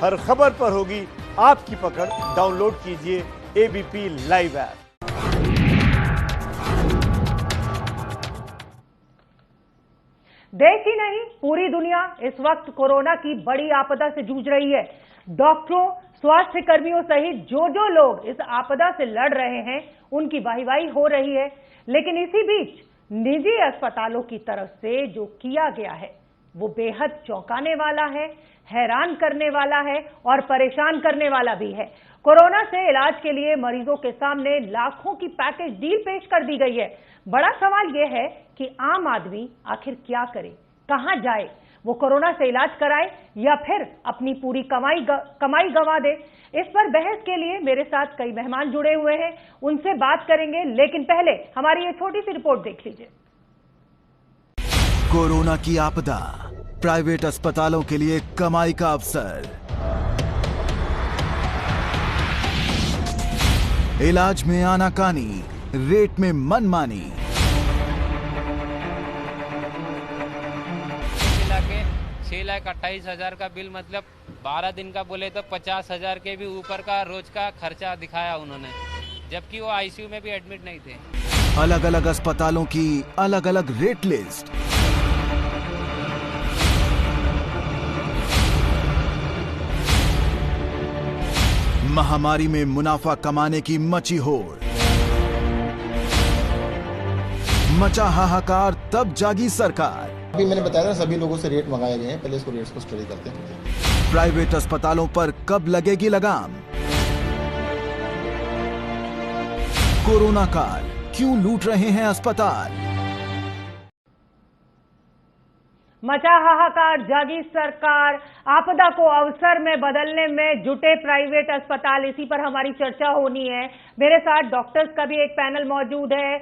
हर खबर पर होगी आपकी पकड़। डाउनलोड कीजिए एबीपी लाइव ऐप। देश ही नहीं, पूरी दुनिया इस वक्त कोरोना की बड़ी आपदा से जूझ रही है। डॉक्टरों, स्वास्थ्य कर्मियों सहित जो लोग इस आपदा से लड़ रहे हैं, उनकी वाही हो रही है। लेकिन इसी बीच निजी अस्पतालों की तरफ से जो किया गया है वो बेहद चौंकाने वाला है, हैरान करने वाला है और परेशान करने वाला भी है। कोरोना से इलाज के लिए मरीजों के सामने लाखों की पैकेज डील पेश कर दी गई है। बड़ा सवाल यह है कि आम आदमी आखिर क्या करे, कहां जाए? वो कोरोना से इलाज कराए या फिर अपनी पूरी कमाई गंवा दे? इस पर बहस के लिए मेरे साथ कई मेहमान जुड़े हुए हैं, उनसे बात करेंगे। लेकिन पहले हमारी ये छोटी सी रिपोर्ट देख लीजिए। कोरोना की आपदा, प्राइवेट अस्पतालों के लिए कमाई का अवसर। इलाज में आनाकानी, रेट में मनमानी। मिला के 6,28,000 का बिल, मतलब 12 दिन का बोले तो 50,000 के भी ऊपर का रोज का खर्चा दिखाया उन्होंने, जबकि वो आईसीयू में भी एडमिट नहीं थे। अलग अलग अस्पतालों की अलग अलग रेट लिस्ट। महामारी में मुनाफा कमाने की मची होड़। मचा हाहाकार, तब जागी सरकार। अभी मैंने बताया ना, सभी लोगों से रेट मंगाए गए हैं, पहले इसको रेट्स को स्टडी करते हैं। प्राइवेट अस्पतालों पर कब लगेगी लगाम? कोरोना काल, क्यों लूट रहे हैं अस्पताल? मचा हाहाकार, जागी सरकार, आपदा को अवसर में बदलने में जुटे प्राइवेट अस्पताल, इसी पर हमारी चर्चा होनी है। मेरे साथ डॉक्टर्स का भी एक पैनल मौजूद है,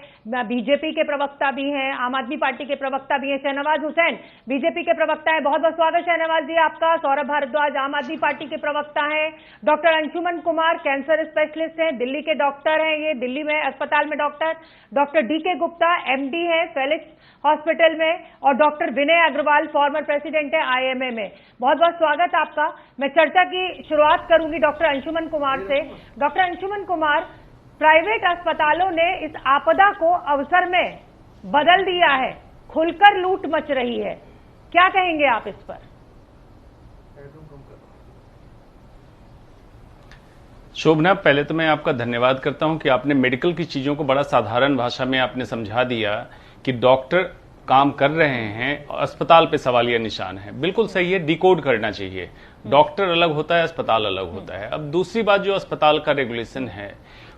बीजेपी के प्रवक्ता भी हैं, आम आदमी पार्टी के प्रवक्ता भी हैं। शहनवाज हुसैन बीजेपी के प्रवक्ता है, बहुत बहुत स्वागत शहनवाज जी आपका। सौरभ भारद्वाज आम आदमी पार्टी के प्रवक्ता हैं। Doctor Anshuman Kumar cancer specialist हैं, दिल्ली के डॉक्टर हैं, ये दिल्ली में अस्पताल में डॉक्टर डीके गुप्ता एमडी है फेलिक्स हॉस्पिटल में, और डॉक्टर विनय अग्रवाल फॉर्मर प्रेसिडेंट है आईएमए में। बहुत बहुत स्वागत आपका। मैं चर्चा की शुरुआत करूंगी डॉक्टर अंशुमन कुमार से। डॉक्टर अंशुमन कुमार, प्राइवेट अस्पतालों ने इस आपदा को अवसर में बदल दिया है, खुलकर लूट मच रही है, क्या कहेंगे आप इस पर? शोभना, पहले तो मैं आपका धन्यवाद करता हूं कि आपने मेडिकल की चीजों को बड़ा साधारण भाषा में आपने समझा दिया कि डॉक्टर काम कर रहे हैं, अस्पताल पे सवालिया निशान है। बिल्कुल सही है, डिकोड करना चाहिए। डॉक्टर अलग होता है, अस्पताल अलग होता है। अब दूसरी बात, जो अस्पताल का रेगुलेशन है,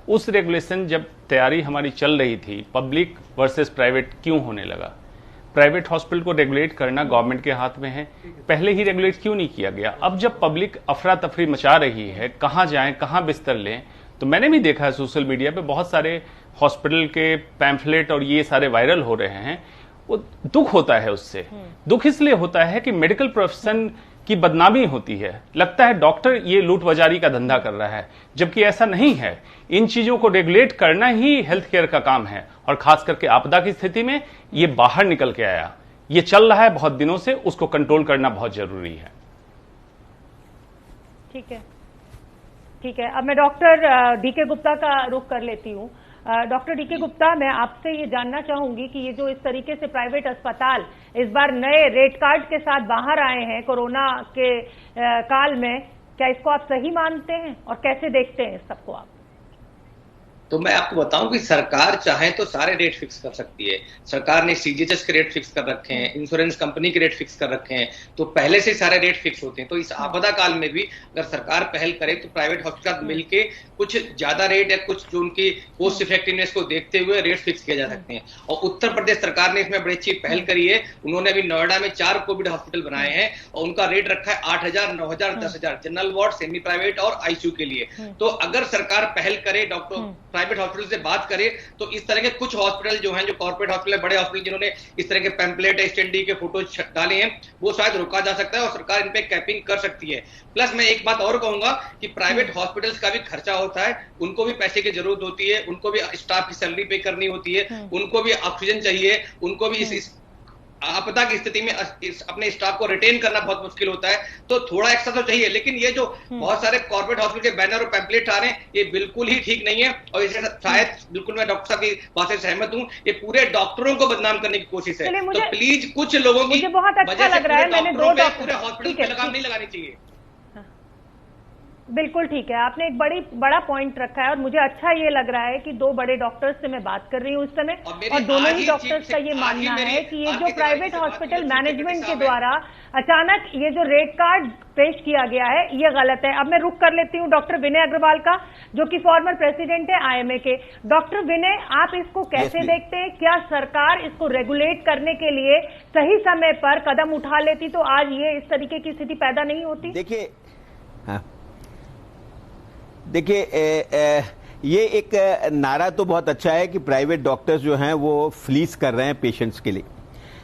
उस रेगुलेशन जब तैयारी हमारी चल रही थी, पब्लिक वर्सेस प्राइवेट क्यों होने लगा? प्राइवेट हॉस्पिटल को रेगुलेट करना गवर्नमेंट के हाथ में है, पहले ही रेगुलेट क्यों नहीं किया गया? अब जब पब्लिक अफरा तफरी मचा रही है, कहां जाएं, कहां बिस्तर लें, तो मैंने भी देखा है सोशल मीडिया पे बहुत सारे हॉस्पिटल के पैम्फलेट और ये सारे वायरल हो रहे हैं। वो दुख होता है उससे। दुख इसलिए होता है कि मेडिकल प्रोफेशन की बदनामी होती है, लगता है डॉक्टर ये लूट बाजारी का धंधा कर रहा है, जबकि ऐसा नहीं है। इन चीजों को रेगुलेट करना ही हेल्थ केयर का काम है, और खास करके आपदा की स्थिति में ये बाहर निकल के आया, ये चल रहा है बहुत दिनों से, उसको कंट्रोल करना बहुत जरूरी है। ठीक है। अब मैं डॉक्टर डीके गुप्ता का रुख कर लेती हूँ। डॉक्टर डीके गुप्ता, मैं आपसे ये जानना चाहूंगी कि ये जो इस तरीके से प्राइवेट अस्पताल इस बार नए रेट कार्ड के साथ बाहर आए हैं कोरोना के काल में, क्या इसको आप सही मानते हैं और कैसे देखते हैं इस सबको आप? तो मैं आपको बताऊं कि सरकार चाहे तो सारे रेट फिक्स कर सकती है। सरकार ने सीजीएचएस के रेट फिक्स कर रखे हैं, इंश्योरेंस कंपनी के रेट फिक्स कर रखे हैं, तो पहले से सारे रेट फिक्स होते हैं। तो इस आपदा काल में भी अगर सरकार पहल करे तो प्राइवेट हॉस्पिटल मिलके कुछ ज्यादा रेट या कुछ जो उनकी कॉस्ट इफेक्टिवनेस को देखते हुए रेट फिक्स किए जा सकते हैं। और उत्तर प्रदेश सरकार ने इसमें बड़ी अच्छी पहल करी है। उन्होंने अभी नोएडा में 4 कोविड हॉस्पिटल बनाए हैं और उनका रेट रखा है 8,000, 9,000, 10,000 जनरल वार्ड, सेमी प्राइवेट और आईसीयू के लिए। तो अगर सरकार पहल करे, डॉक्टर प्राइवेट हॉस्पिटल से बात करें, तो इस तरह के कुछ हॉस्पिटल जो हैं, जो कॉर्पोरेट हॉस्पिटल, बड़े हॉस्पिटल जिन्होंने इस तरह के पैम्पलेट स्टैंडी के फोटो डाले हैं, वो शायद रोका जा सकता है और सरकार इन पे कैपिंग कर सकती है। प्लस मैं एक बात और कहूंगा कि प्राइवेट हॉस्पिटल्स का भी खर्चा होता है, उनको भी पैसे की जरूरत होती है, उनको भी स्टाफ की सैलरी पे करनी होती है, उनको भी ऑक्सीजन चाहिए, उनको भी इस आपदा की स्थिति में अपने स्टाफ को रिटेन करना बहुत मुश्किल होता है, तो थोड़ा एक्स्ट्रा तो चाहिए। लेकिन ये जो बहुत सारे कॉर्पोरेट हॉस्पिटल के बैनर और पैम्पलेट आ रहे हैं, ये बिल्कुल ही ठीक नहीं है। और इसे शायद बिल्कुल मैं डॉक्टर साहब की बात से सहमत हूँ, ये पूरे डॉक्टरों को बदनाम करने की कोशिश है। तो प्लीज कुछ लोगों की बहुत अच्छा लग रहा है, मैंने 2 डॉक्टर पूरे हॉस्पिटल पे लगाम नहीं लगानी चाहिए। बिल्कुल ठीक है, आपने एक बड़ा पॉइंट रखा है और मुझे अच्छा ये लग रहा है कि 2 बड़े डॉक्टर्स से मैं बात कर रही हूँ इस समय, और दोनों ही डॉक्टर्स का ये मानना है कि ये जो प्राइवेट हॉस्पिटल मैनेजमेंट के द्वारा अचानक ये जो रेड कार्ड पेश किया गया है, ये गलत है। अब मैं रुक कर लेती हूँ डॉक्टर विनय अग्रवाल का, जो कि फॉर्मर प्रेसिडेंट है IMA के। डॉक्टर विनय, आप इसको कैसे देखते हैं? क्या सरकार इसको रेगुलेट करने के लिए सही समय पर कदम उठा लेती तो आज ये इस तरीके की स्थिति पैदा नहीं होती? देखिए, ये एक नारा तो बहुत अच्छा है कि प्राइवेट डॉक्टर्स जो हैं वो फ्लीस कर रहे हैं पेशेंट्स के लिए।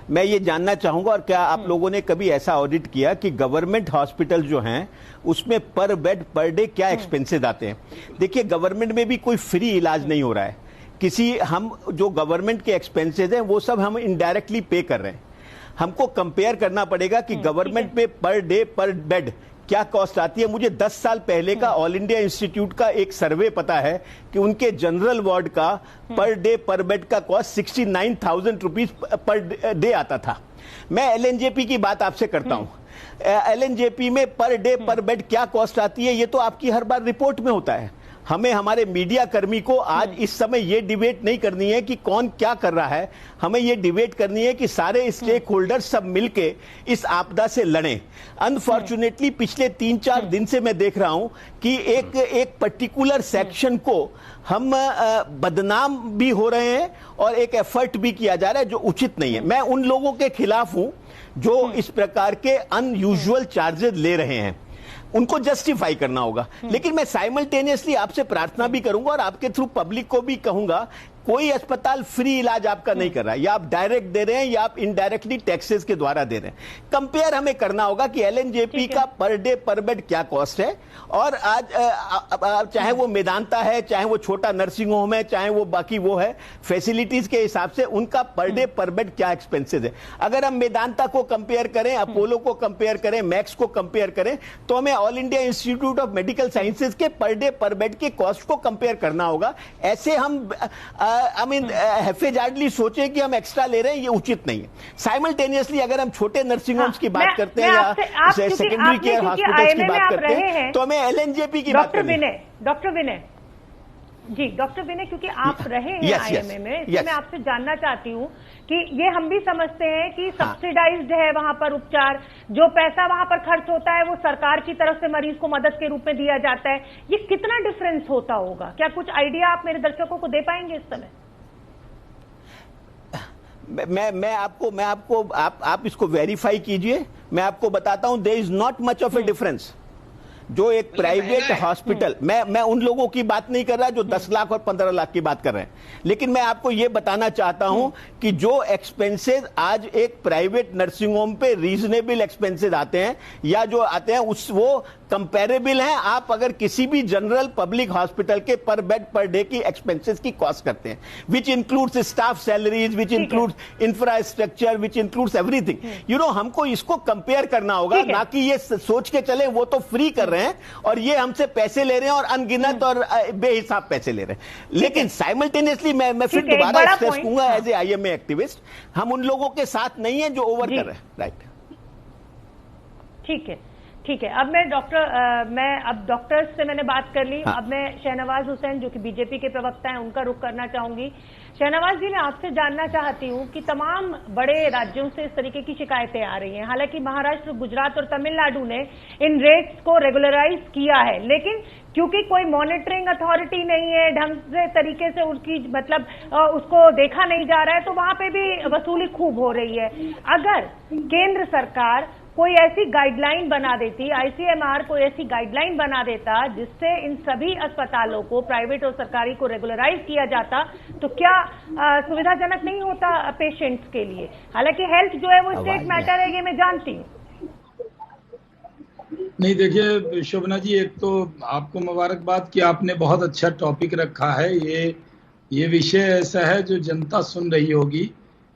मैं ये जानना चाहूंगा, और क्या आप लोगों ने कभी ऐसा ऑडिट किया कि गवर्नमेंट हॉस्पिटल जो हैं उसमें पर बेड पर डे क्या एक्सपेंसेस आते हैं? देखिए, गवर्नमेंट में भी कोई फ्री इलाज नहीं हो रहा है। हम जो गवर्नमेंट के एक्सपेंसेस हैं वो सब हम इनडायरेक्टली पे कर रहे हैं। हमको कंपेयर करना पड़ेगा कि गवर्नमेंट में पर डे पर बेड क्या कॉस्ट आती है। मुझे 10 साल पहले का ऑल इंडिया इंस्टीट्यूट का एक सर्वे पता है कि उनके जनरल वार्ड का पर डे पर बेड का कॉस्ट 69,000 रुपीज पर डे आता था। मैं LNJP की बात आपसे करता हूं। LNJP में पर डे पर बेड क्या कॉस्ट आती है, ये तो आपकी हर बार रिपोर्ट में होता है। हमें हमारे मीडिया कर्मी को आज इस समय ये डिबेट नहीं करनी है कि कौन क्या कर रहा है, हमें ये डिबेट करनी है कि सारे स्टेक होल्डर सब मिलके इस आपदा से लड़ें। अनफॉर्चुनेटली पिछले 3-4 दिन से मैं देख रहा हूं कि एक पर्टिकुलर सेक्शन को हम बदनाम भी हो रहे हैं और एक एफर्ट भी किया जा रहा है जो उचित नहीं है। मैं उन लोगों के खिलाफ हूं जो इस प्रकार के अनयूजुअल चार्जेस ले रहे हैं, उनको जस्टिफाई करना होगा। लेकिन मैं साइमल्टेनियसली आपसे प्रार्थना भी करूंगा और आपके थ्रू पब्लिक को भी कहूंगा, कोई अस्पताल फ्री इलाज आपका नहीं कर रहा है, या आप डायरेक्ट दे रहे हैं या आप इनडायरेक्टली टैक्सेस के द्वारा दे रहे हैं। कंपेयर हमें करना होगा कि LNJP का पर डे पर बेड क्या कॉस्ट है, और आज चाहे वो मेदांता है, चाहे वो छोटा नर्सिंग होम है, चाहे वो बाकी वो है, फैसिलिटीज के हिसाब से उनका पर डे पर बेड क्या एक्सपेंसेस है। अगर हम मेदांता को कंपेयर करें, अपोलो को कंपेयर करें, मैक्स को कंपेयर करें, तो हमें all India institute of medical sciences के पर डे पर बेड के कॉस्ट को कंपेयर करना होगा। ऐसे हम हैफेजार्डली सोचे कि हम एक्स्ट्रा ले रहे हैं, ये उचित नहीं है। साइमल्टेनियसली अगर हम छोटे नर्सिंग होम्स की बात करते हैं या सेकेंडरी केयर हॉस्पिटल्स की बात करते हैं, तो हमें LNJP की बात करनी है। डॉक्टर विनय, क्योंकि आप रहे हैं IMA में, इसलिए मैं आपसे जानना चाहती हूँ कि ये हम भी समझते हैं कि सब्सिडाइज्ड है वहां पर उपचार, जो पैसा वहां पर खर्च होता है वो सरकार की तरफ से मरीज को मदद के रूप में दिया जाता है। ये कितना डिफरेंस होता होगा? क्या कुछ आइडिया आप मेरे दर्शकों को दे पाएंगे इस समय? मैं आपको आप इसको वेरीफाई कीजिए। मैं आपको बताता हूं, there is not much of a difference. जो एक प्राइवेट हॉस्पिटल, मैं उन लोगों की बात नहीं कर रहा जो 10 लाख और 15 लाख की बात कर रहे हैं, लेकिन मैं आपको यह बताना चाहता हूं कि जो एक्सपेंसेस आज एक प्राइवेट नर्सिंग होम पे रीजनेबल एक्सपेंसेस आते हैं या जो आते हैं वो कंपेरेबल हैं। आप अगर किसी भी जनरल पब्लिक हॉस्पिटल के पर बेड पर डे की एक्सपेंसेस की कॉस्ट करते हैं, which includes staff salaries, which includes infrastructure, which includes everything. हमको इसको कंपेयर करना होगा, ना कि ये सोच के चले वो तो फ्री कर रहे हैं और ये हमसे पैसे ले रहे हैं और अनगिनत और बेहिसाब पैसे ले रहे हैं। लेकिन साइमल्टेनियसली मैं फिर दोबारा स्ट्रेस करूंगा, एज ए IMA एक्टिविस्ट, हम उन लोगों के साथ नहीं है जो ओवर कर रहे हैं। राइट, ठीक है। अब मैं डॉक्टर्स से मैंने बात कर ली। अब मैं शहनवाज हुसैन, जो कि BJP के प्रवक्ता हैं, उनका रुख करना चाहूंगी। शहनवाज जी, मैं आपसे जानना चाहती हूं कि तमाम बड़े राज्यों से इस तरीके की शिकायतें आ रही हैं। हालांकि महाराष्ट्र, गुजरात और तमिलनाडु ने इन रेट्स को रेगुलराइज किया है, लेकिन क्योंकि कोई मॉनिटरिंग अथॉरिटी नहीं है, ढंग से तरीके से उसकी उसको देखा नहीं जा रहा है, तो वहां पे भी वसूली खूब हो रही है। अगर केंद्र सरकार कोई ऐसी गाइडलाइन बना देती, ICMR कोई ऐसी गाइडलाइन बना देता जिससे इन सभी अस्पतालों को, प्राइवेट और सरकारी को रेगुलराइज किया जाता, तो क्या सुविधाजनक नहीं होता पेशेंट्स के लिए? हालांकि हेल्थ जो है वो स्टेट मैटर है, ये मैं जानती हूँ। नहीं, देखिए शोभना जी, एक तो आपको मुबारकबाद कि आपने बहुत अच्छा टॉपिक रखा है। ये विषय ऐसा है जो जनता सुन रही होगी।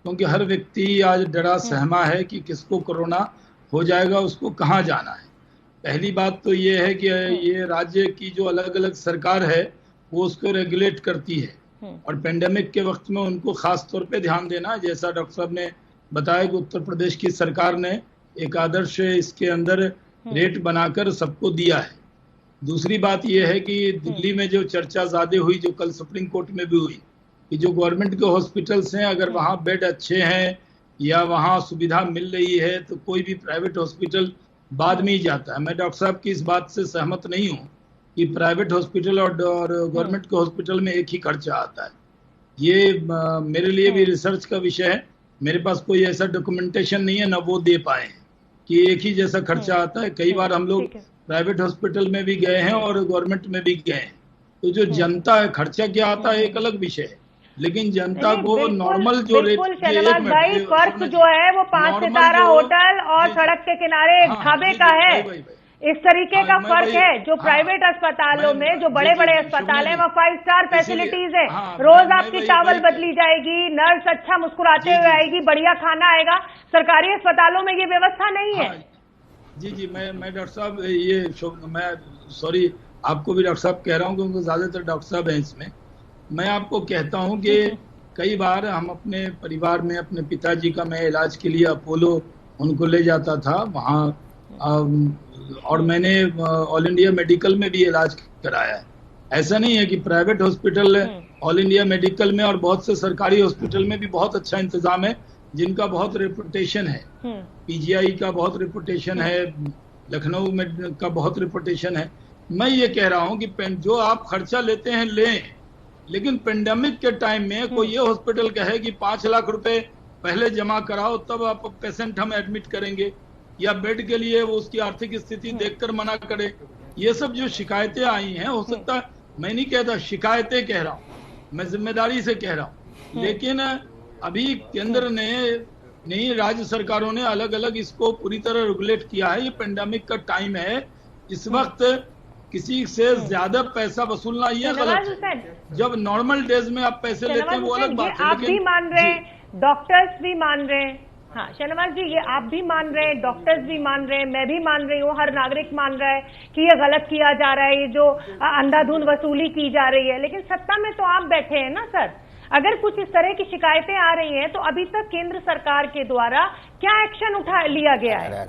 क्योंकि हर व्यक्ति आज डरा सहमा है कि किसको कोरोना हो जाएगा, उसको कहाँ जाना है। पहली बात तो ये है कि ये राज्य की जो अलग अलग सरकार है वो उसको रेगुलेट करती है और पेंडेमिक के वक्त में उनको खास तौर पे ध्यान देना, जैसा डॉक्टर साहब ने बताया कि उत्तर प्रदेश की सरकार ने एक आदर्श इसके अंदर रेट बनाकर सबको दिया है। दूसरी बात यह है कि दिल्ली में जो चर्चा ज्यादा हुई, जो कल सुप्रीम कोर्ट में भी हुई, कि जो गवर्नमेंट के हॉस्पिटल्स हैं अगर वहाँ बेड अच्छे हैं या वहाँ सुविधा मिल रही है तो कोई भी प्राइवेट हॉस्पिटल बाद में ही जाता है। मैं डॉक्टर साहब की इस बात से सहमत नहीं हूँ कि प्राइवेट हॉस्पिटल और गवर्नमेंट के हॉस्पिटल में एक ही खर्चा आता है। ये मेरे लिए भी रिसर्च का विषय है, मेरे पास कोई ऐसा डॉक्यूमेंटेशन नहीं है, ना वो दे पाए हैं कि एक ही जैसा खर्चा आता है। कई बार हम लोग प्राइवेट हॉस्पिटल में भी गए हैं और गवर्नमेंट में भी गए हैं, तो जो जनता है खर्चा क्या आता है एक अलग विषय है, लेकिन जनता को नॉर्मल जो रेट, शहनवाज भाई फर्क जो है वो 5 सितारा होटल और सड़क के किनारे ढाबे का है, इस तरीके का फर्क है। जो प्राइवेट अस्पतालों में, जो बड़े बड़े अस्पताल हैं, वहाँ 5 स्टार फैसिलिटीज है, रोज आपकी टावल बदली जाएगी, नर्स अच्छा मुस्कुराते हुए आएगी, बढ़िया खाना आएगा। सरकारी अस्पतालों में ये व्यवस्था नहीं है। जी मैं डॉक्टर साहब मैं सॉरी आपको भी डॉक्टर साहब कह रहा हूँ क्योंकि ज्यादातर डॉक्टर साहब हैं इसमें। मैं आपको कहता हूँ कि कई बार हम अपने परिवार में अपने पिताजी का मैं इलाज के लिए अपोलो उनको ले जाता था वहाँ, और मैंने ऑल इंडिया मेडिकल में भी इलाज कराया है। ऐसा नहीं है कि private hospital, all India medical में और बहुत से सरकारी हॉस्पिटल में भी बहुत अच्छा इंतजाम है, जिनका बहुत रेपुटेशन है। पीजीआई का बहुत रेपुटेशन है, लखनऊ में का बहुत रेपुटेशन है। मैं ये कह रहा हूँ कि जो आप खर्चा लेते हैं लें, लेकिन पेंडेमिक के टाइम में कोई ये हॉस्पिटल कहे कि 5 लाख रुपए पहले जमा कराओ तब आप पेशेंट हम एडमिट करेंगे, या बेड के लिए वो उसकी आर्थिक स्थिति देखकर मना करे। ये सब जो शिकायतें आई हैं, हो सकता है, मैं नहीं कहता शिकायतें कह रहा हूँ, मैं जिम्मेदारी से कह रहा हूँ, लेकिन अभी केंद्र ने नहीं, राज्य सरकारों ने अलग अलग इसको पूरी तरह रेगुलेट किया है। ये पेंडेमिक का टाइम है, इस वक्त किसी से ज्यादा पैसा वसूलना ये गलत है। जब नॉर्मल डेज में आप पैसे लेते हैं वो अलग बात है। आप भी मान रहे हैं, डॉक्टर्स भी मान रहे हैं। हाँ शहनवाज जी, ये आप भी मान रहे हैं, डॉक्टर्स भी मान रहे हैं, मैं भी मान रही हूँ, हर नागरिक मान रहा है कि ये गलत किया जा रहा है, ये जो अंधाधुंध वसूली की जा रही है। लेकिन सत्ता में तो आप बैठे हैं ना सर, अगर कुछ इस तरह की शिकायतें आ रही हैं तो अभी तक केंद्र सरकार के द्वारा क्या एक्शन उठा लिया गया है?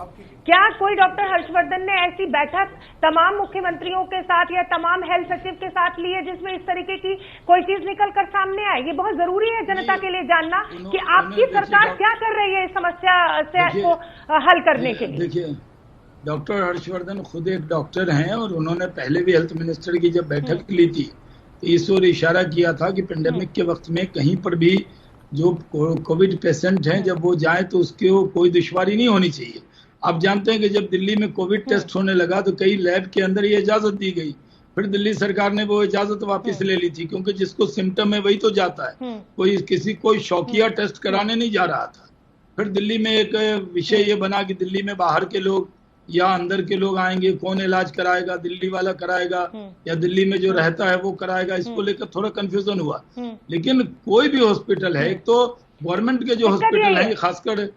क्या कोई डॉक्टर हर्षवर्धन ने ऐसी बैठक तमाम मुख्यमंत्रियों के साथ या तमाम हेल्थ सचिव के साथ ली है जिसमें इस तरीके की कोई चीज निकल कर सामने आए? ये बहुत जरूरी है जनता के लिए जानना कि आपकी सरकार क्या कर रही है इस समस्या से को हल करने के लिए। देखिए, डॉक्टर हर्षवर्धन खुद एक डॉक्टर हैं और उन्होंने पहले भी हेल्थ मिनिस्टर की जब बैठक ली थी इस ओर इशारा किया था कि पेंडेमिक के वक्त में कहीं पर भी जो कोविड पेशेंट हैं जब वो जाए तो उसके कोई दुश्वारी नहीं होनी चाहिए। आप जानते हैं कि जब दिल्ली में कोविड टेस्ट होने लगा तो कई लैब के अंदर ये इजाजत दी गई, फिर दिल्ली सरकार ने वो इजाजत वापस ले ली थी, क्योंकि जिसको सिम्टम है वही तो जाता है, कोई शौकिया टेस्ट कराने नहीं जा रहा था। फिर दिल्ली में एक विषय ये बना कि दिल्ली में बाहर के लोग या अंदर के लोग आएंगे, कौन इलाज कराएगा, दिल्ली वाला कराएगा या दिल्ली में जो रहता है वो कराएगा, इसको लेकर थोड़ा कंफ्यूजन हुआ। लेकिन कोई भी हॉस्पिटल है, एक तो गवर्नमेंट के जो हॉस्पिटल है खासकर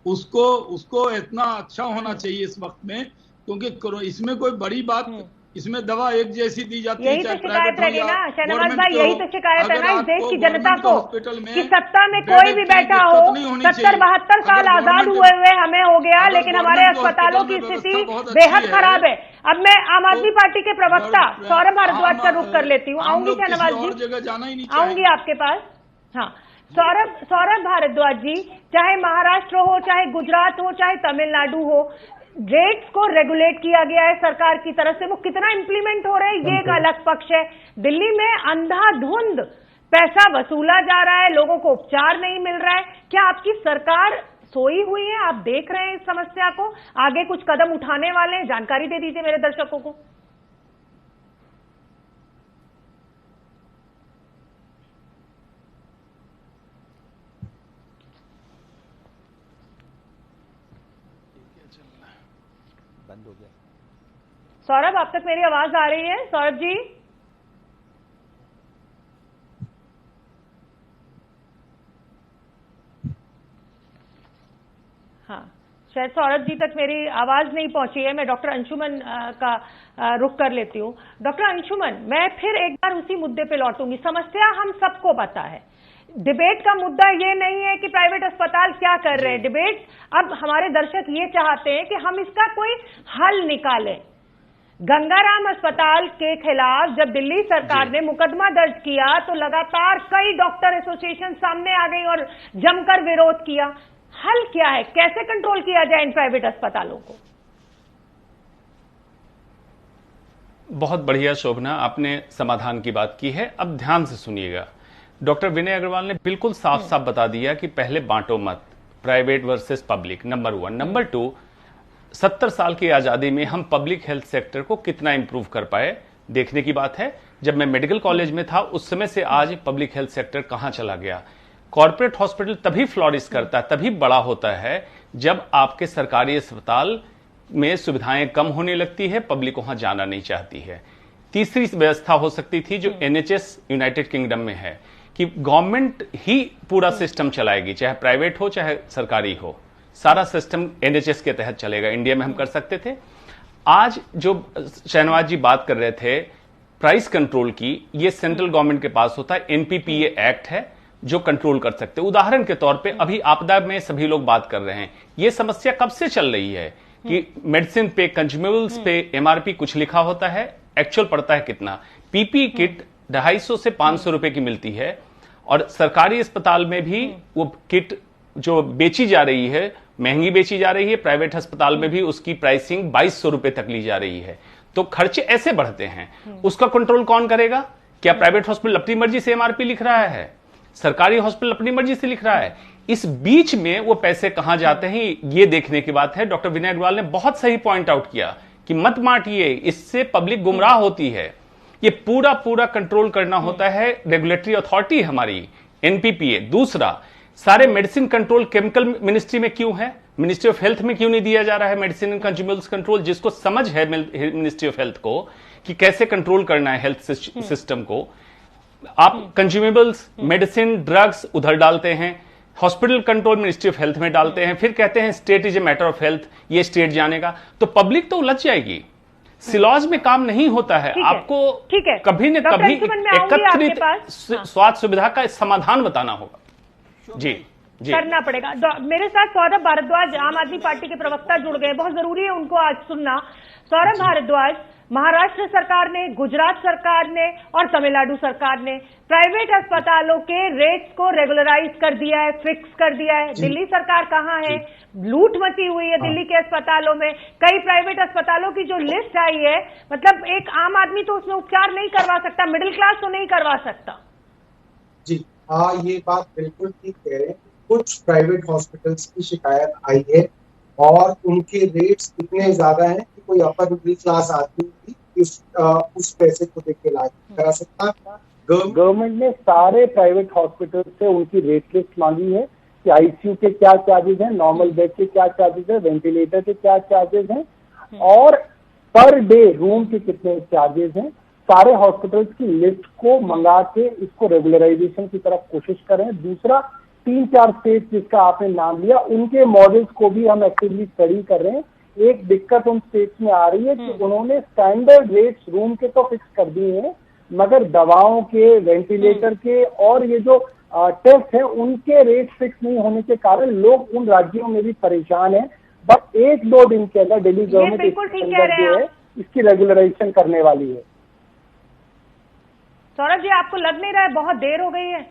उसको इतना अच्छा होना चाहिए इस वक्त में, क्योंकि इसमें कोई बड़ी बात, इसमें दवा एक जैसी दी जाती है। यही तो शिकायत रही ना शहनवाज भाई, यही तो शिकायत है ना इस देश की जनता को कि सत्ता में कोई भी बैठा हो, 70-72 साल आजाद हुए हमें हो गया, लेकिन हमारे अस्पतालों की स्थिति बेहद खराब है। अब मैं आम आदमी पार्टी के प्रवक्ता सौरभ भारद्वाज का रुख कर लेती हूँ, आऊंगी शहनवाज जी, आऊंगी आपके पास। हाँ सौरभ भारद्वाज जी, चाहे महाराष्ट्र हो, चाहे गुजरात हो, चाहे तमिलनाडु हो, रेट्स को रेगुलेट किया गया है सरकार की तरफ से, वो कितना इंप्लीमेंट हो रहा है ये एक अलग पक्ष है। दिल्ली में अंधाधुंध पैसा वसूला जा रहा है, लोगों को उपचार नहीं मिल रहा है। क्या आपकी सरकार सोई हुई है? आप देख रहे हैं इस समस्या को, आगे कुछ कदम उठाने वाले हैं? जानकारी दे दीजिए मेरे दर्शकों को। बंद हो गया। सौरभ, आप तक मेरी आवाज आ रही है? सौरभ जी, हाँ, शायद सौरभ जी तक मेरी आवाज नहीं पहुंची है। मैं डॉक्टर अंशुमन का रुख कर लेती हूँ। डॉक्टर अंशुमन, मैं फिर एक बार उसी मुद्दे पे लौटूंगी। समस्या हम सबको पता है, डिबेट का मुद्दा ये नहीं है कि प्राइवेट अस्पताल क्या कर रहे हैं। डिबेट अब हमारे दर्शक ये चाहते हैं कि हम इसका कोई हल निकालें। गंगाराम अस्पताल के खिलाफ जब दिल्ली सरकार ने मुकदमा दर्ज किया तो लगातार कई डॉक्टर एसोसिएशन सामने आ गई और जमकर विरोध किया। हल क्या है, कैसे कंट्रोल किया जाए इन प्राइवेट अस्पतालों को? बहुत बढ़िया शोभना, आपने समाधान की बात की है। अब ध्यान से सुनिएगा। डॉक्टर विनय अग्रवाल ने बिल्कुल साफ साफ बता दिया कि पहले बांटो मत, private versus public, number 1। Number 2, 70 साल की आजादी में हम पब्लिक हेल्थ सेक्टर को कितना इंप्रूव कर पाए, देखने की बात है। जब मैं मेडिकल कॉलेज में था उस समय से आज पब्लिक हेल्थ सेक्टर कहां चला गया। कॉर्पोरेट हॉस्पिटल तभी फ्लॉरिश करता है, तभी बड़ा होता है जब आपके सरकारी अस्पताल में सुविधाएं कम होने लगती है, पब्लिक वहां जाना नहीं चाहती है। तीसरी व्यवस्था हो सकती थी जो एनएचएस यूनाइटेड किंगडम में है कि गवर्नमेंट ही पूरा सिस्टम चलाएगी, चाहे प्राइवेट हो चाहे सरकारी हो, सारा सिस्टम एनएचएस के तहत चलेगा। इंडिया में हम कर सकते थे। आज जो शहनवाज जी बात कर रहे थे प्राइस कंट्रोल की, ये सेंट्रल गवर्नमेंट के पास होता है। एनपीपीए एक्ट है जो कंट्रोल कर सकते। उदाहरण के तौर पे अभी आपदा में सभी लोग बात कर रहे हैं, ये समस्या कब से चल रही है कि मेडिसिन पे, कंज्यूमेबल्स पे एमआरपी कुछ लिखा होता है, एक्चुअल पड़ता है कितना। पीपी किट 250 से 500 रुपए की मिलती है और सरकारी अस्पताल में भी वो किट जो बेची जा रही है महंगी बेची जा रही है, प्राइवेट अस्पताल में भी उसकी प्राइसिंग 2200 रुपए तक ली जा रही है। तो खर्चे ऐसे बढ़ते हैं, उसका कंट्रोल कौन करेगा? क्या प्राइवेट हॉस्पिटल अपनी मर्जी से एमआरपी लिख रहा है, सरकारी हॉस्पिटल अपनी मर्जी से लिख रहा है? इस बीच में वो पैसे कहां जाते हैं, ये देखने की बात है। डॉक्टर विनय अग्रवाल ने बहुत सही पॉइंट आउट किया कि मत बांटिए, इससे पब्लिक गुमराह होती है। ये पूरा कंट्रोल करना होता है, रेगुलेटरी अथॉरिटी हमारी एनपीपीए। दूसरा, सारे मेडिसिन कंट्रोल केमिकल मिनिस्ट्री में क्यों है, मिनिस्ट्री ऑफ हेल्थ में क्यों नहीं दिया जा रहा है? मेडिसिन एंड कंज्यूमेबल्स कंट्रोल, जिसको समझ है मिनिस्ट्री ऑफ हेल्थ को कि कैसे कंट्रोल करना है हेल्थ सिस्टम को, आप कंज्यूमेबल्स, मेडिसिन, ड्रग्स उधर डालते हैं, hospital control ministry of health में डालते हैं, फिर कहते हैं state is a matter of health, ये स्टेट जानेगा, तो पब्लिक तो उलझ जाएगी। सिलॉज में काम नहीं होता है। आपको कभी न कभी एकत्रित स्वास्थ्य सुविधा का समाधान बताना होगा। जी करना पड़ेगा। मेरे साथ सौरभ भारद्वाज, आम आदमी पार्टी के प्रवक्ता, जुड़ गए। बहुत जरूरी है उनको आज सुनना। सौरभ भारद्वाज, महाराष्ट्र सरकार ने, गुजरात सरकार ने और तमिलनाडु सरकार ने प्राइवेट अस्पतालों के रेट्स को रेगुलराइज कर दिया है, फिक्स कर दिया है। दिल्ली सरकार कहां है? लूट मची हुई है दिल्ली के अस्पतालों में। कई प्राइवेट अस्पतालों की जो लिस्ट आई है, मतलब एक आम आदमी तो उसमें उपचार नहीं करवा सकता, मिडिल क्लास तो नहीं करवा सकता। जी हाँ, ये बात बिल्कुल ठीक कह रहे हैं। कुछ प्राइवेट हॉस्पिटल्स की शिकायत आई है और उनके रेट्स इतने ज्यादा हैं कि कोई अपर मिडिल क्लास आदमी भी उस पैसे को देख के इलाज करा सकता। गवर्नमेंट ने सारे प्राइवेट हॉस्पिटल से उनकी रेट लिस्ट मांगी है कि आईसीयू के क्या चार्जेस हैं, नॉर्मल बेड के क्या चार्जेस हैं, वेंटिलेटर के क्या चार्जेस हैं और पर डे रूम के कितने चार्जेस हैं। सारे हॉस्पिटल्स की लिस्ट को मंगा के इसको रेगुलराइजेशन की तरफ कोशिश करें। दूसरा, 3-4 स्टेट जिसका आपने नाम लिया, उनके मॉडल्स को भी हम एक्टिवली स्टडी कर रहे हैं। एक दिक्कत उन स्टेट्स में आ रही है कि उन्होंने स्टैंडर्ड रेट्स रूम के तो फिक्स कर दिए हैं, मगर दवाओं के, वेंटिलेटर के और ये जो टेस्ट है उनके रेट फिक्स नहीं होने के कारण लोग उन राज्यों में भी परेशान हैं। बस 1-2 दिन के अंदर दिल्ली गवर्नमेंट इसकी रेगुलराइजेशन करने वाली है। सौरभ जी, आपको लग नहीं रहा है बहुत देर हो गई है?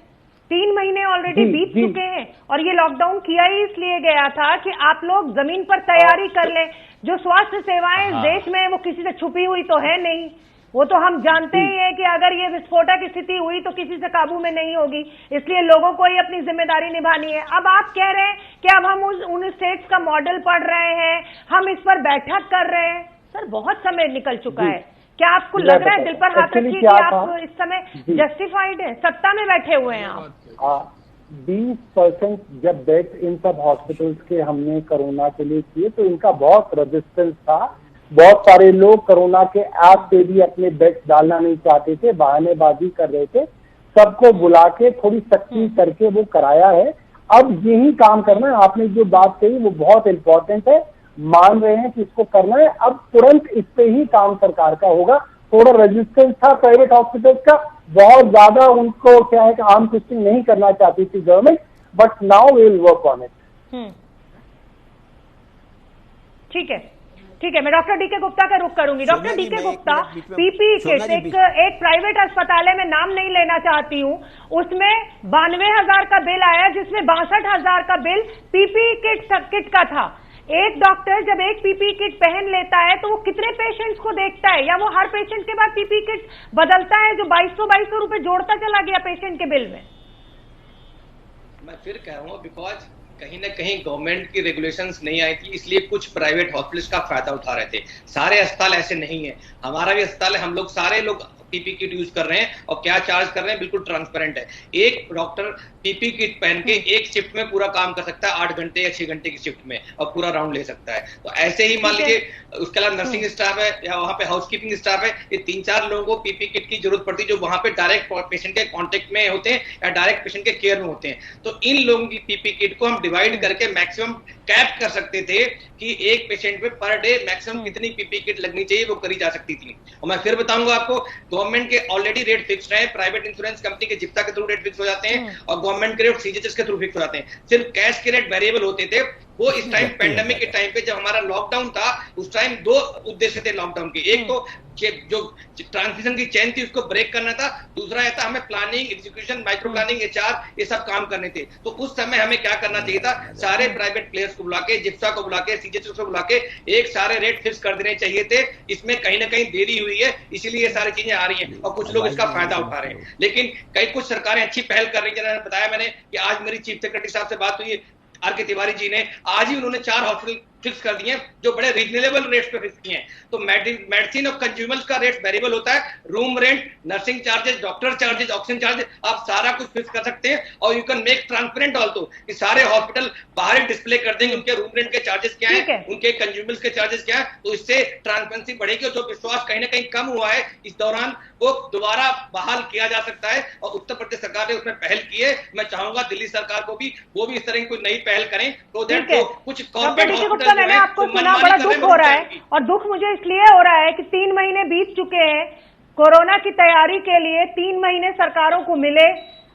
3 महीने ऑलरेडी बीत चुके हैं और ये लॉकडाउन किया ही इसलिए गया था कि आप लोग जमीन पर तैयारी कर लें। जो स्वास्थ्य सेवाएं देश में वो किसी से छुपी हुई तो है नहीं, वो तो हम जानते ही है कि अगर ये विस्फोटक स्थिति हुई तो किसी से काबू में नहीं होगी, इसलिए लोगों को ही अपनी जिम्मेदारी निभानी है। अब आप कह रहे हैं कि अब हम उन स्टेट्स का मॉडल पढ़ रहे हैं, हम इस पर बैठक कर रहे हैं। सर, बहुत समय निकल चुका है। क्या आपको लग रहा है, दिल पर हाथ रखिए, कि आप इस समय जस्टिफाइड है, सत्ता में बैठे हुए हैं आप? 20% जब बेड इन सब हॉस्पिटल्स के हमने कोरोना के लिए किए तो इनका बहुत रेजिस्टेंस था। बहुत सारे लोग कोरोना के ऐप पे भी अपने बेड डालना नहीं चाहते थे, बहानेबाजी कर रहे थे। सबको बुला के थोड़ी सख्ती करके वो कराया है। अब यही काम करना है। आपने जो बात कही वो बहुत इंपॉर्टेंट है, मान रहे हैं कि इसको करना है, अब तुरंत इस पे ही काम सरकार का होगा। थोड़ा रेजिस्टेंस था प्राइवेट हॉस्पिटल्स का, बहुत ज्यादा उनको क्या है कि आर्म ट्विस्टिंग नहीं करना चाहती थी government, but now we will work on it. ठीक है, ठीक है, मैं डॉक्टर डीके गुप्ता का रुख करूंगी। Doctor DK Gupta, PPE kit एक प्राइवेट अस्पताल मैं नाम नहीं लेना चाहती हूं, उसमें 92,000 का बिल आया, जिसमें 62,000 का बिल पीपीई किट का था। एक डॉक्टर जब एक पीपीई किट पहन लेता है तो वो कितने पेशेंट्स को देखता है, या वो हर पेशेंट के बाद पीपीई किट बदलता है जो 2200 रुपए जोड़ता चला गया पेशेंट के बिल में? मैं फिर कह रहा हूँ, बिकॉज कहीं ना कहीं गवर्नमेंट की रेगुलेशंस नहीं आई थी, इसलिए कुछ प्राइवेट हॉस्पिटल्स का फायदा उठा रहे थे। सारे अस्पताल ऐसे नहीं है, हमारा भी अस्पताल है, हम लोग सारे लोग पीपी किट यूज कर रहे हैं और क्या चार्ज कर रहे हैं बिल्कुल ट्रांसपेरेंट है। एक डॉक्टर पीपी किट पहन के एक शिफ्ट में पूरा काम कर सकता है, 8 घंटे या 6 घंटे की शिफ्ट में, और पूरा राउंड ले सकता है। तो ऐसे ही मान लीजिए उसके अलावा नर्सिंग स्टाफ है या वहां पे हाउसकीपिंग स्टाफ है, ये 3-4 लोगों को पीपी किट की जरूरत पड़ती है जो वहां पे डायरेक्ट पेशेंट के कॉन्टेक्ट में होते हैं या डायरेक्ट पेशेंट के केयर में होते हैं। तो इन लोगों की पीपी किट को हम डिवाइड करके मैक्सिमम कैप कर सकते थे कि एक पेशेंट पे पर डे मैक्सिमम कितनी पीपी किट लगनी चाहिए, वो करी जा सकती थी। और मैं फिर बताऊंगा आपको, गवर्नमेंट के ऑलरेडी रेट फिक्स है, प्राइवेट इंश्योरेंस कंपनी के जिप्सा के थ्रू रेट फिक्स हो जाते हैं और गवर्नमेंट के रेट सीजीएचएस के थ्रू फिक्स हो जाते हैं। सिर्फ कैश के रेट वेरिएबल होते थे। वो इस टाइम पेंडेमिक के टाइम पे जब हमारा लॉकडाउन था, उस टाइम 2 उद्देश्य थे लॉकडाउन के। एक तो जो ट्रांसमिशन की चेन थी उसको ब्रेक करना था, दूसरा था हमें planning, execution, micro planning, HR, ये सब काम करने थे। तो उस समय हमें क्या करना चाहिए था, सारे प्राइवेट प्लेयर्स को बुला के, जिप्सा को बुला के, सीजीएचएस को बुला के एक सारे रेट फिक्स कर देने चाहिए थे। इसमें कहीं ना कहीं देरी हुई है, इसीलिए ये सारी चीजें आ रही हैं और कुछ लोग इसका फायदा उठा रहे हैं। लेकिन कुछ सरकारें अच्छी पहल कर रही है। बताया मैंने कि आज मेरी चीफ सेक्रेटरी साहब से बात हुई, आर.के. तिवारी जी ने, आज ही उन्होंने 4 हॉस्पिटल फिक्स कर दिए जो बड़े रीजनेबल रेट्स पे फिक्स किए हैं। तो मेडिसिन और कंज्यूमर्स का रेट वेरिएबल होता है, room rent, nursing charges, doctor charges, oxygen charges, आप सारा कुछ फिक्स कर सकते हैं। और you can make transparent also कि सारे हॉस्पिटल बाहर डिस्प्ले कर देंगे उनके रूम रेंट के चार्जेस क्या है, उनके कंज्यूमर्स के चार्जेस क्या है। तो इससे ट्रांसपेरेंसी बढ़ेगी और जो विश्वास कहीं ना कहीं कम हुआ है इस दौरान, वो दोबारा बहाल किया जा सकता है। और उत्तर प्रदेश सरकार ने उसमें पहल की है। मैं चाहूंगा दिल्ली सरकार को भी वो भी इस तरह की कोई नई पहल करें, तो दैट जो कुछ कॉर्पोरेट हॉस्पिटल मैंने आपको सुना, बड़ा दुख हो रहा है। और दुख मुझे इसलिए हो रहा है कि 3 महीने बीत चुके हैं कोरोना की तैयारी के लिए। 3 महीने सरकारों को मिले,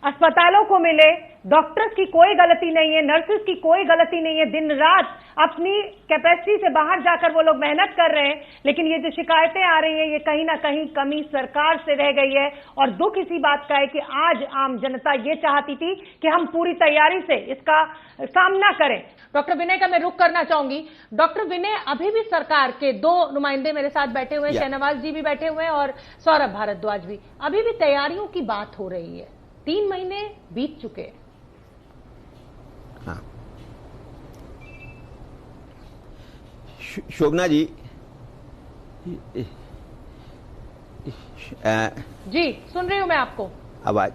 अस्पतालों को मिले, डॉक्टर्स की कोई गलती नहीं है, नर्सेस की कोई गलती नहीं है, दिन रात अपनी कैपेसिटी से बाहर जाकर वो लोग मेहनत कर रहे हैं। लेकिन ये जो शिकायतें आ रही हैं, ये कहीं ना कहीं कमी सरकार से रह गई है। और दुख इसी बात का है कि आज आम जनता ये चाहती थी कि हम पूरी तैयारी से इसका सामना करें। डॉक्टर विनय का मैं रुख करना चाहूंगी। डॉक्टर विनय, अभी भी सरकार के 2 नुमाइंदे मेरे साथ बैठे हुए हैं, शहनवाज जी भी बैठे हुए हैं और सौरभ भारद्वाज भी, अभी भी तैयारियों की बात हो रही है। 3 महीने बीत चुके हैं। हाँ, शोभना जी, जी सुन रही हूं मैं आपको, आवाज।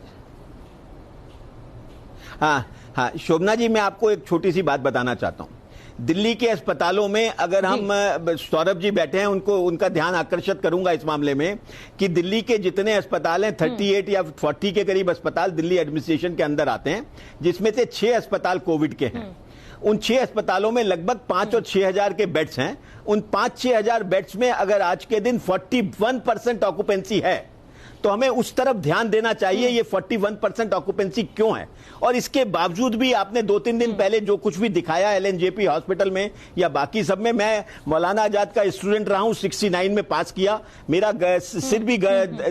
हाँ, शोभना जी, मैं आपको एक छोटी सी बात बताना चाहता हूं। दिल्ली के अस्पतालों में अगर हम, सौरभ जी बैठे हैं, उनका ध्यान आकर्षित करूंगा इस मामले में कि दिल्ली के जितने अस्पताल हैं, 38 या 40 के करीब अस्पताल दिल्ली एडमिनिस्ट्रेशन के अंदर आते हैं, जिसमें से 6 अस्पताल कोविड के हैं। उन 6 अस्पतालों में लगभग 5 और 6 हजार के बेड्स हैं। उन 5-6 हजार बेड्स में अगर आज के दिन 41% ऑक्यूपेंसी है, तो हमें उस तरफ ध्यान देना चाहिए। ये 41% ऑक्यूपेंसी क्यों है? और इसके बावजूद भी आपने 2-3 दिन पहले जो कुछ भी दिखाया एलएनजेपी हॉस्पिटल में या बाकी सब में, मैं मौलाना आजाद का स्टूडेंट रहा हूं, 69 में पास किया, मेरा सिर भी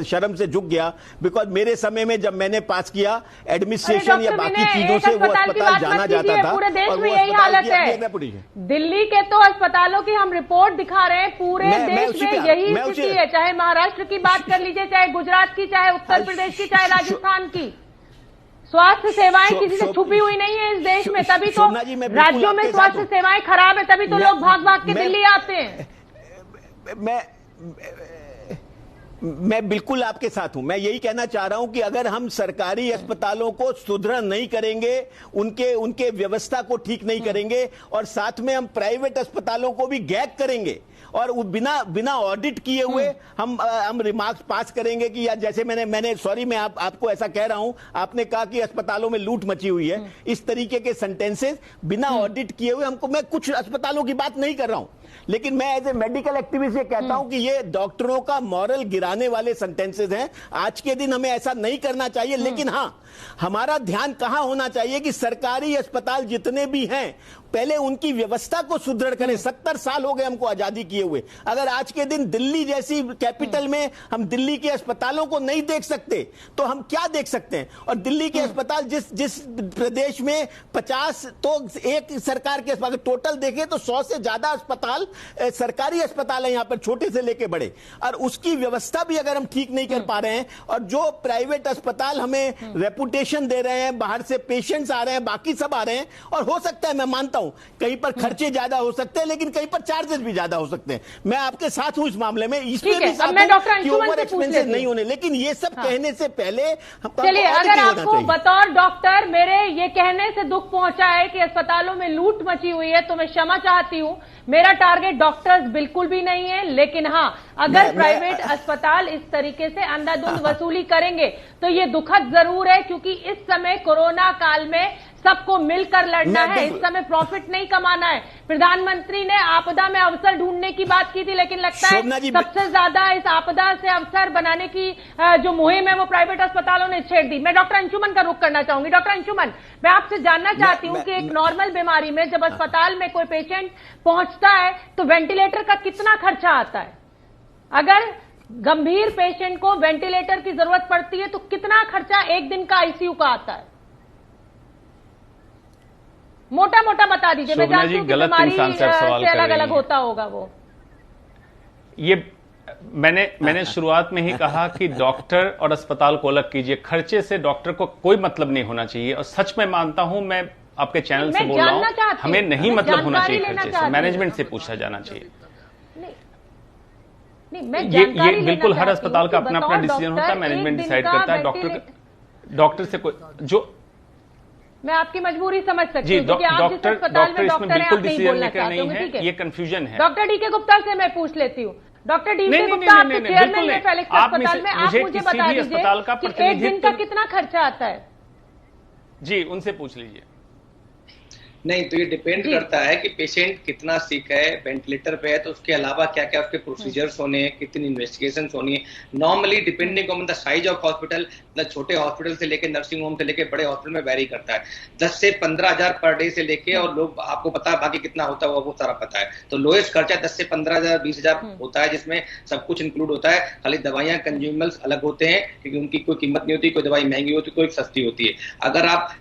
शर्म से झुक गया। बिकॉज मेरे समय में जब मैंने पास किया, एडमिनिस्ट्रेशन या बाकी चीजों से वो अस्पताल जाना जाता था। पूरे देश में यही हालत है। दिल्ली के तो अस्पतालों की हम रिपोर्ट दिखा रहे हैं, पूरे देश में यही स्थिति है। चाहे महाराष्ट्र की बात कर लीजिए, चाहे गुजरात की, चाहे उत्तर प्रदेश की, चाहे राजस्थान की। स्वास्थ्य सेवाएं किसी से छुपी हुई नहीं है इस देश में। तभी तो राज्यों में स्वास्थ्य सेवाएं खराब है, तभी तो लोग भाग भाग के दिल्ली आते हैं। मैं बिल्कुल आपके साथ हूं। मैं यही कहना चाह रहा हूं कि अगर हम सरकारी अस्पतालों को सुदृढ़ नहीं करेंगे, उनके व्यवस्था को ठीक नहीं करेंगे और साथ में हम प्राइवेट अस्पतालों को भी गैग करेंगे और बिना ऑडिट किए हुए हम रिमार्क्स पास करेंगे कि यार जैसे मैंने सॉरी मैं आपको ऐसा कह रहा हूं, आपने कहा कि अस्पतालों में लूट मची हुई है, इस तरीके के सेंटेंसेस बिना ऑडिट किए हुए हमको, मैं कुछ अस्पतालों की बात नहीं कर रहा हूं, लेकिन मैं एज ए मेडिकल एक्टिविस्ट ये कहता हूं कि ये डॉक्टरों का मॉरल गिराने वाले सेंटेंसेस हैं। आज के दिन हमें ऐसा नहीं करना चाहिए, लेकिन हां, हमारा ध्यान कहां होना चाहिए कि सरकारी अस्पताल जितने भी हैं पहले उनकी व्यवस्था को सुदृढ़ करें। 70 साल हो गए हमको आजादी किए हुए। अगर आज के दिन दिल्ली जैसी कैपिटल में हम दिल्ली के अस्पतालों को नहीं देख सकते तो हम क्या देख सकते हैं? और दिल्ली के अस्पताल जिस प्रदेश में 50 तो एक सरकार के अस्पताल टोटल देखें तो 100 से ज्यादा अस्पताल सरकारी अस्पताल है यहां पर, छोटे से लेके बड़े, और उसकी व्यवस्था भी अगर हम ठीक नहीं कर पा रहे हैं और जो प्राइवेट अस्पताल हमें रेपुटेशन दे रहे हैं, बाहर से पेशेंट्स आ रहे हैं, बाकी सब आ रहे हैं, और हो सकता है मैं मानता हूं कहीं पर खर्चे ज्यादा हो सकते हैं लेकिन कहीं पर चार्जेस भी ज्यादा हो सकते हैं। मैं आपके साथ हूं इस मामले में, इसमें भी साथ हूं कि ओवर एक्सपेंसेस नहीं होने, लेकिन ये सब कहने से पहले चलिए, अगर आपको बतौर डॉक्टर मेरे ये कहने से दुख पहुंचा है कि अस्पतालों में लूट मची हुई है तो मैं क्षमा चाहती हूं। मेरा टारगेट डॉक्टर्स बिल्कुल भी नहीं है, लेकिन हां, अगर प्राइवेट अस्पताल इस तरीके से अंधाधुंध वसूली करेंगे तो ये दुखद जरूर है, क्योंकि इस समय कोरोना काल में सबको मिलकर लड़ना है, इस समय प्रॉफिट नहीं कमाना है। प्रधानमंत्री ने आपदा में अवसर ढूंढने की बात की थी, लेकिन लगता है सबसे ज्यादा इस आपदा से अवसर बनाने की जो मुहिम है वो प्राइवेट अस्पतालों ने छेड़ दी। मैं डॉक्टर अंशुमन का रुख करना चाहूंगी। डॉक्टर अंशुमन, मैं आपसे जानना चाहती हूं कि एक नॉर्मल बीमारी में जब अस्पताल में कोई पेशेंट पहुंचता है तो वेंटिलेटर का कितना खर्चा आता है? अगर गंभीर पेशेंट को वेंटिलेटर की जरूरत पड़ती है तो कितना खर्चा एक दिन का आईसीयू का आता है? मोटा मोटा बता दीजिए। मैं जानती हूं कि बीमारी से अलग अलग होता होगा वो। ये मैंने शुरुआत में ही कहा कि डॉक्टर और अस्पताल को अलग कीजिए। खर्चे से डॉक्टर को कोई मतलब नहीं होना चाहिए, और सच में मानता हूं, मैं आपके चैनल से बोल रहा हूं, हमें नहीं मतलब होना चाहिए खर्चे से, मैनेजमेंट से पूछा जाना चाहिए। ये बिल्कुल हर अस्पताल का अपना अपना डिसीजन होता है, मैनेजमेंट डिसाइड करता है। डॉक्टर से कोई जो मैं आपकी मजबूरी समझ सकती हूँ, डॉक्टर इसमें बिल्कुल डिसीजन मेकर नहीं है, ये कंफ्यूजन है। डॉक्टर डीके गुप्ता से मैं पूछ लेती हूँ। डॉक्टर डीके गुप्ता, आपके चेयरमैन में फेलिक्स अस्पताल में, आप मुझे बता दीजिए कि एक दिन का कितना खर्चा आता है? जी, उनसे पूछ लीजिए। नहीं, तो ये डिपेंड करता है कि पेशेंट कितना सिक है, वेंटिलेटर पे है तो उसके अलावा क्या क्या उसके प्रोसीजर्स होने हैं, कितनी इन्वेस्टिगेशंस होनी है। Normally depending on the size of hospital, मतलब छोटे हॉस्पिटल से लेके नर्सिंग होम से लेके बड़े हॉस्पिटल में वेरी करता है। 10 से 15,000 पर डे से लेके, और लोग आपको पता है बाकी कितना होता है वो सारा पता है। तो लोएस्ट खर्चा 10 से 15,000 20,000 होता है, जिसमें सब कुछ इंक्लूड होता है। खाली दवाइयां कंज्यूमेबल्स अलग होते हैं क्योंकि उनकी कोई कीमत नहीं होती, कोई दवाई महंगी होती, कोई सस्ती होती है। अगर आप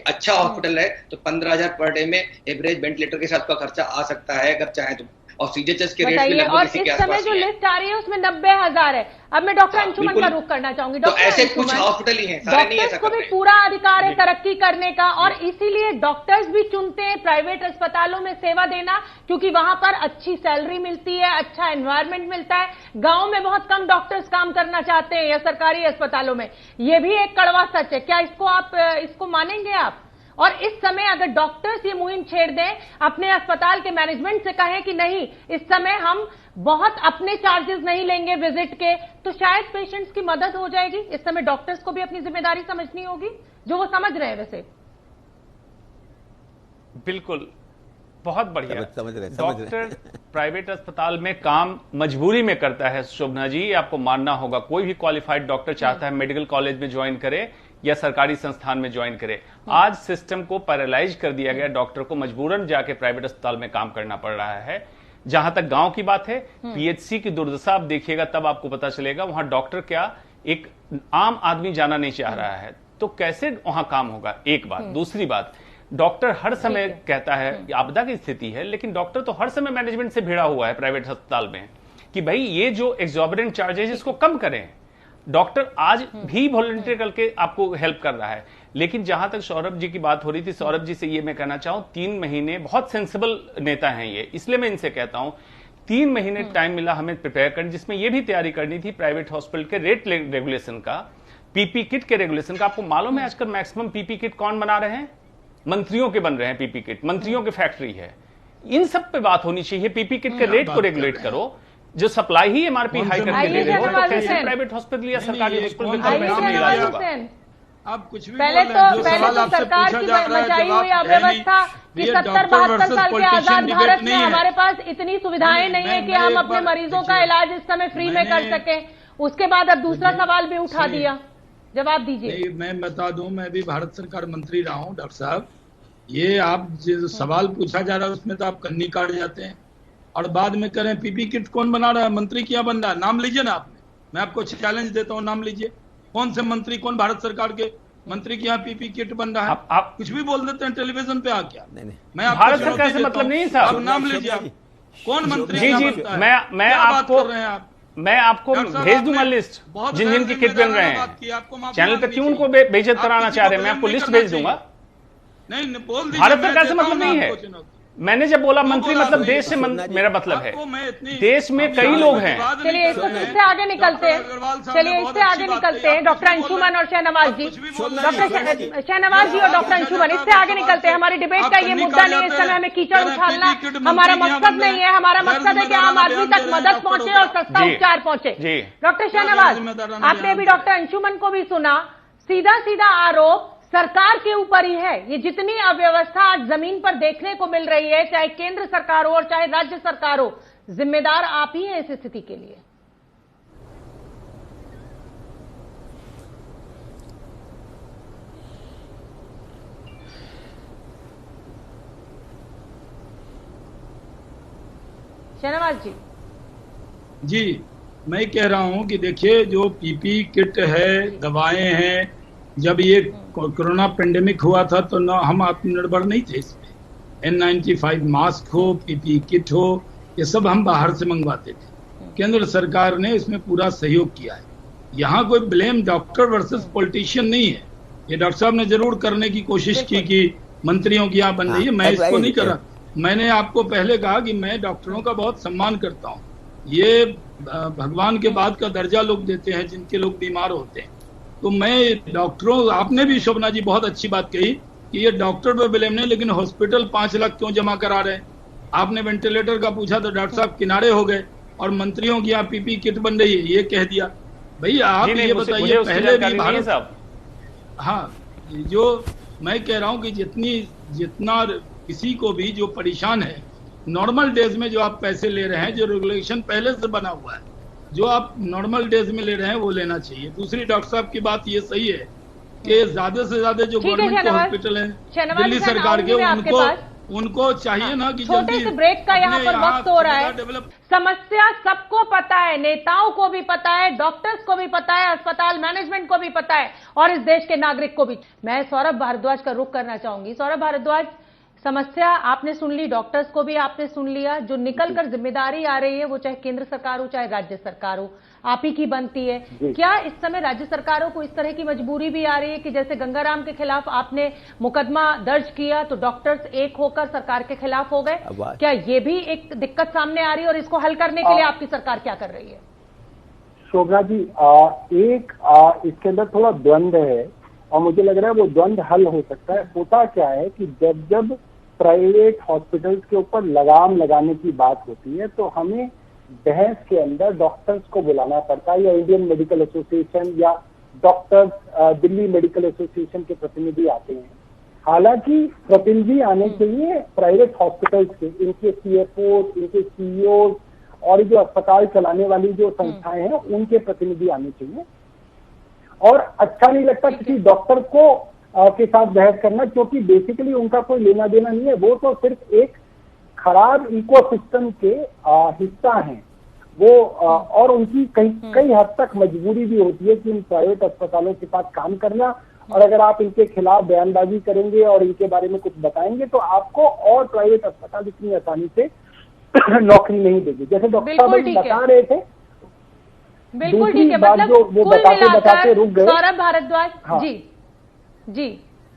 अच्छा हॉस्पिटल है तो 15,000 पर डे में एवरेज वेंटिलेटर के साथ का खर्चा आ सकता है अगर चाहे तो। और सीजीएचएस के रेट भी लगभग इसी के आसपास है। इस समय जो लिस्ट आ रही है उसमें 90,000 है। अब मैं डॉक्टर अंशुमन का रुख करना चाहूंगी। तो ऐसे कुछ हॉस्पिटल ही हैं, सारे नहीं ऐसा को भी पूरा अधिकार है तरक्की करने का, और इसीलिए डॉक्टर्स भी चुनते हैं प्राइवेट अस्पतालों में सेवा देना, क्योंकि वहां पर अच्छी सैलरी मिलती है, अच्छा एनवायरमेंट मिलता है। गांव में बहुत कम डॉक्टर्स काम करना चाहते हैं या सरकारी अस्पतालों में, ये भी एक कड़वा सच है। क्या इसको मानेंगे आप? और इस समय अगर डॉक्टर्स ये मुहिम छेड़ दें, अपने अस्पताल के मैनेजमेंट से कहें कि नहीं, इस समय हम बहुत अपने चार्जेस नहीं लेंगे विजिट के, तो शायद पेशेंट्स की मदद हो जाएगी। इस समय डॉक्टर्स को भी अपनी जिम्मेदारी समझनी होगी, जो वो समझ रहे हैं वैसे। बिल्कुल, बहुत बढ़िया। डॉक्टर प्राइवेट अस्पताल में काम मजबूरी में करता है शोभना जी, आपको मानना होगा। कोई भी क्वालिफाइड डॉक्टर चाहता है मेडिकल कॉलेज में ज्वाइन करे या सरकारी संस्थान में ज्वाइन करे। आज सिस्टम को पैरालाइज कर दिया गया, डॉक्टर को मजबूरन जाके प्राइवेट अस्पताल में काम करना पड़ रहा है। जहां तक गांव की बात है, पीएचसी की दुर्दशा आप देखिएगा तब आपको पता चलेगा वहां डॉक्टर क्या एक आम आदमी जाना नहीं चाह रहा है, तो कैसे वहां काम होगा। एक बात। दूसरी बात, डॉक्टर हर समय कहता है आपदा की स्थिति है, लेकिन डॉक्टर तो हर समय मैनेजमेंट से भिड़ा हुआ है प्राइवेट अस्पताल में कि भाई ये जो एग्जॉर्बिडेंट चार्जेस इसको कम करें। डॉक्टर आज भी वॉलंटियर करके आपको हेल्प कर रहा है। लेकिन जहां तक सौरभ जी की बात हो रही थी, सौरभ जी से ये मैं कहना चाहूं, 3 महीने बहुत सेंसिबल नेता हैं ये, इसलिए मैं इनसे कहता हूं 3 महीने टाइम मिला हमें प्रिपेयर करने, जिसमें यह भी तैयारी करनी थी प्राइवेट हॉस्पिटल के रेट रेगुलेशन का, पीपी किट के रेगुलेशन का। आपको मालूम है आजकल मैक्सिमम पीपी किट कौन बना रहे हैं? मंत्रियों के बन रहे हैं पीपी किट, मंत्रियों की फैक्ट्री है। इन सब पे बात होनी चाहिए। पीपी किट के रेट को रेगुलेट करो। जो सप्लाई ही एमआरपी हाई करके दे रहे हो, तो कैसे प्राइवेट हॉस्पिटल या सरकारी हॉस्पिटल में कम इलाज होगा? आप कुछ भी पहले तो सरकार की मचाई हुई अव्यवस्था कि 70-72 साल के आजाद भारत में हमारे पास इतनी सुविधाएं नहीं है कि हम अपने मरीजों का इलाज इस समय फ्री में कर सकें। उसके बाद अब दूसरा सवाल भी उठा दिया, जवाब दीजिए। मैं बता दूं, मैं भी भारत सरकार मंत्री रहा हूं डॉक्टर साहब। ये आप जो सवाल पूछा जा रहा है उसमें तो आप कन्नी काट जाते हैं और बाद में करें पीपी किट कौन बना रहा है, मंत्री क्या बन रहा है, नाम लीजिए ना आपने। मैं आपको चैलेंज देता हूँ, नाम लीजिए कौन से मंत्री, कौन भारत सरकार के मंत्री के यहाँ पीपी किट बन रहा है। आप कुछ भी बोल देते हैं टेलीविजन पे आके। मैं भारत सरकार से मतलब नहीं साहब, आप नाम लीजिए, आप कौन मंत्री। जी जी, मैं आपको भेज दूंगा लिस्ट जिन जिन की किट बन रहे हैं। चैनल पे क्यों उनको बेइज्जत कराना चाह रहे हैं? मैं आपको लिस्ट भेज दूंगा। नहीं बोल दीजिए, भारत सरकार से मतलब नहीं है। मैंने जब बोला मंत्री मतलब देश से मेरा मतलब है, देश में कई लोग हैं। चलिए इससे आगे निकलते हैं, डॉक्टर अंशुमन और शहनवाज जी, डॉक्टर शहनवाज जी और डॉक्टर अंशुमन, इससे आगे निकलते हैं। हमारी डिबेट का ये मुद्दा नहीं है, इस समय हमें कीचड़ उछालना हमारा मकसद नहीं है। हमारा मकसद है कि आम आदमी तक मदद पहुंचे और सस्ता उपचार पहुंचे। डॉक्टर शहनवाज, आपने अभी डॉक्टर अंशुमन को भी सुना। सीधा सीधा आरोप सरकार के ऊपर ही है। ये जितनी अव्यवस्था आज जमीन पर देखने को मिल रही है, चाहे केंद्र सरकार हो और चाहे राज्य सरकार हो, जिम्मेदार आप ही हैं इस स्थिति के लिए। शहनवाज जी। जी, मैं कह रहा हूं कि देखिए, जो पीपी किट है, दवाएं हैं, जब ये कोरोना पेंडेमिक हुआ था तो न हम आत्मनिर्भर नहीं थे इसमें। N95 मास्क हो, पीपी किट हो, ये सब हम बाहर से मंगवाते थे। केंद्र सरकार ने इसमें पूरा सहयोग किया है। यहाँ कोई ब्लेम डॉक्टर वर्सेस पॉलिटिशियन नहीं है। ये डॉक्टर साहब ने जरूर करने की कोशिश की कि मंत्रियों की यहाँ बन रही है, मैं इसको नहीं कर रहा। मैंने आपको पहले कहा कि मैं डॉक्टरों का बहुत सम्मान करता हूँ। ये भगवान के बाद का दर्जा लोग देते हैं जिनके लोग बीमार होते हैं। तो मैं डॉक्टरों, आपने भी शोभना जी बहुत अच्छी बात कही कि ये डॉक्टर पर ब्लेम नहीं, लेकिन हॉस्पिटल 5 लाख क्यों जमा करा रहे हैं। आपने वेंटिलेटर का पूछा तो डॉक्टर साहब किनारे हो गए और मंत्रियों की यहाँ पीपी किट बन रही है ये कह दिया। भाई आप ये बताइए, पहले भी भारत, हाँ, जो मैं कह रहा हूँ कि जितना किसी को भी जो परेशान है, नॉर्मल डेज में जो आप पैसे ले रहे हैं, जो रेगुलेशन पहले से बना हुआ है, जो आप नॉर्मल डेज में ले रहे हैं वो लेना चाहिए। दूसरी डॉक्टर साहब की बात ये सही है कि ज्यादा से ज्यादा जो गवर्नमेंट के हॉस्पिटल हैं दिल्ली सरकार के, उनको चाहिए ना कि छोटे से ब्रेक का यहाँ पर वक्त हो रहा है। समस्या सबको पता है, नेताओं को भी पता है, डॉक्टर्स को भी पता है, अस्पताल मैनेजमेंट को भी पता है और इस देश के नागरिक को भी। मैं सौरभ भारद्वाज का रुख करना चाहूंगी। सौरभ भारद्वाज, समस्या आपने सुन ली, डॉक्टर्स को भी आपने सुन लिया। जो निकल कर जिम्मेदारी आ रही है वो चाहे केंद्र सरकार हो चाहे राज्य सरकार हो, आप ही की बनती है। क्या इस समय राज्य सरकारों को इस तरह की मजबूरी भी आ रही है कि जैसे गंगाराम के खिलाफ आपने मुकदमा दर्ज किया तो डॉक्टर्स एक होकर सरकार के खिलाफ हो गए? क्या ये भी एक दिक्कत सामने आ रही है और इसको हल करने के लिए आपकी सरकार क्या कर रही है? शोभना जी, इसके अंदर थोड़ा द्वंद्व है और मुझे लग रहा है वो द्वंद्व हल हो सकता है। होता क्या है कि जब प्राइवेट हॉस्पिटल्स के ऊपर लगाम लगाने की बात होती है तो हमें बहस के अंदर डॉक्टर्स को बुलाना पड़ता है, या इंडियन मेडिकल एसोसिएशन या डॉक्टर्स, दिल्ली मेडिकल एसोसिएशन के प्रतिनिधि आते हैं। हालांकि प्रतिनिधि आने चाहिए प्राइवेट हॉस्पिटल्स के, इनके सीएफओ, इनके सीईओ और जो अस्पताल चलाने वाली जो संस्थाएं हैं उनके प्रतिनिधि आने चाहिए। और अच्छा नहीं लगता किसी डॉक्टर को के साथ बहस करना, क्योंकि बेसिकली उनका कोई लेना देना नहीं है। वो तो सिर्फ एक खराब इकोसिस्टम के हिस्सा हैं वो, और उनकी कई हद तक मजबूरी भी होती है कि इन प्राइवेट अस्पतालों के साथ काम करना। और अगर आप इनके खिलाफ बयानबाजी करेंगे और इनके बारे में कुछ बताएंगे तो आपको और प्राइवेट अस्पताल इतनी आसानी से नौकरी नहीं देगी। जैसे डॉक्टर साहब बता रहे थे, बिल्कुल ठीक है, मतलब वो बताते रुक गए। सौरभ भारद्वाज, हाँ। जी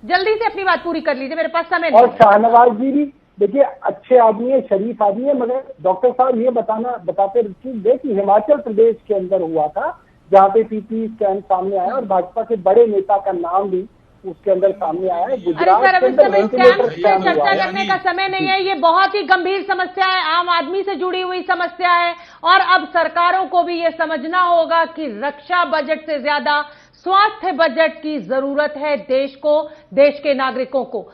जल्दी से अपनी बात पूरी कर लीजिए, मेरे पास समय नहीं। और शाहनवाज जी भी देखिए अच्छे आदमी है, शरीफ आदमी है, मगर डॉक्टर साहब ये बताते रहिए कि हिमाचल प्रदेश के अंदर हुआ था, जहाँ पे पीपी स्कैन सामने आया और भाजपा के बड़े नेता का नाम भी उसके अंदर सामने आया है। गुजरात के अंदर वेंटिलेटर स्कैन पे चर्चा करने का समय नहीं है, ये बहुत ही गंभीर समस्या है, आम आदमी से जुड़ी हुई समस्या है और अब सरकारों को भी ये समझना होगा कि रक्षा बजट से ज्यादा स्वास्थ्य बजट की जरूरत है देश को, देश के नागरिकों को।